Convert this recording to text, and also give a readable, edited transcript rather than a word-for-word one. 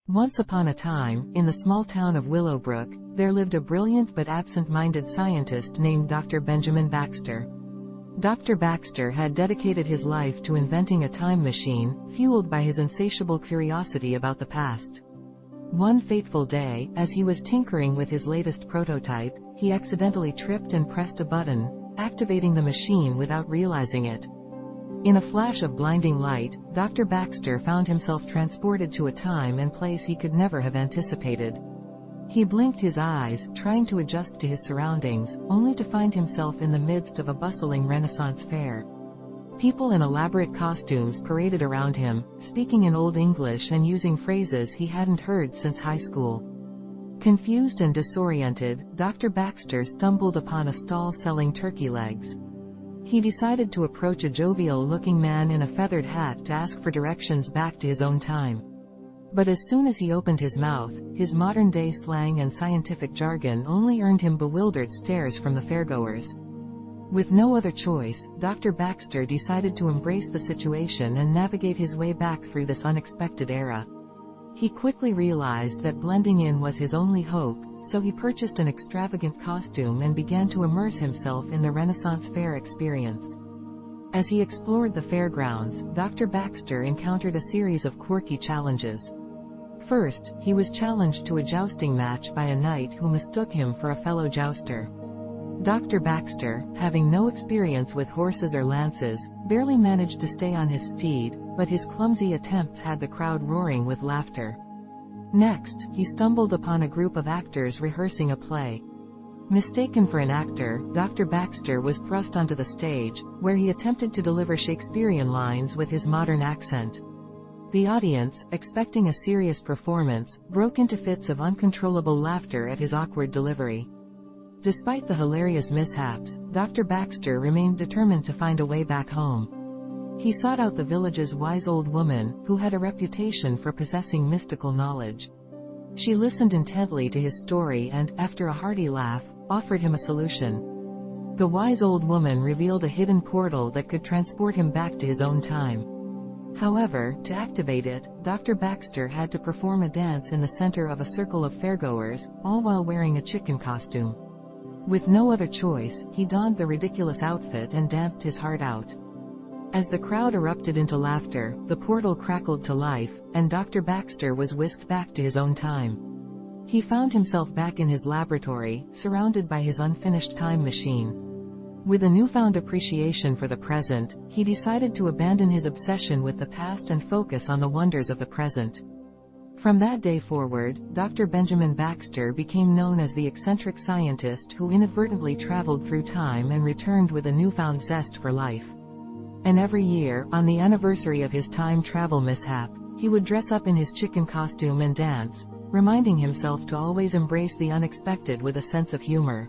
Once upon a time, in the small town of Willowbrook, there lived a brilliant but absent-minded scientist named Dr. Benjamin Baxter. Dr. Baxter had dedicated his life to inventing a time machine, fueled by his insatiable curiosity about the past. One fateful day, as he was tinkering with his latest prototype, he accidentally tripped and pressed a button, activating the machine without realizing it. In a flash of blinding light, Dr. Baxter found himself transported to a time and place he could never have anticipated. He blinked his eyes, trying to adjust to his surroundings, only to find himself in the midst of a bustling Renaissance fair. People in elaborate costumes paraded around him, speaking in Old English and using phrases he hadn't heard since high school. Confused and disoriented, Dr. Baxter stumbled upon a stall selling turkey legs. He decided to approach a jovial-looking man in a feathered hat to ask for directions back to his own time. But as soon as he opened his mouth, his modern-day slang and scientific jargon only earned him bewildered stares from the fairgoers. With no other choice, Dr. Baxter decided to embrace the situation and navigate his way back through this unexpected era. He quickly realized that blending in was his only hope, so he purchased an extravagant costume and began to immerse himself in the Renaissance fair experience. As he explored the fairgrounds, Dr. Baxter encountered a series of quirky challenges. First, he was challenged to a jousting match by a knight who mistook him for a fellow jouster. Dr. Baxter, having no experience with horses or lances, barely managed to stay on his steed, but his clumsy attempts had the crowd roaring with laughter. Next, he stumbled upon a group of actors rehearsing a play. Mistaken for an actor, Dr. Baxter was thrust onto the stage, where he attempted to deliver Shakespearean lines with his modern accent. The audience, expecting a serious performance, broke into fits of uncontrollable laughter at his awkward delivery. Despite the hilarious mishaps, Dr. Baxter remained determined to find a way back home. He sought out the village's wise old woman, who had a reputation for possessing mystical knowledge. She listened intently to his story and, after a hearty laugh, offered him a solution. The wise old woman revealed a hidden portal that could transport him back to his own time. However, to activate it, Dr. Baxter had to perform a dance in the center of a circle of fairgoers, all while wearing a chicken costume. With no other choice, he donned the ridiculous outfit and danced his heart out. As the crowd erupted into laughter, the portal crackled to life, and Dr. Baxter was whisked back to his own time. He found himself back in his laboratory, surrounded by his unfinished time machine. With a newfound appreciation for the present, he decided to abandon his obsession with the past and focus on the wonders of the present. From that day forward, Dr. Benjamin Baxter became known as the eccentric scientist who inadvertently traveled through time and returned with a newfound zest for life. And every year, on the anniversary of his time travel mishap, he would dress up in his chicken costume and dance, reminding himself to always embrace the unexpected with a sense of humor.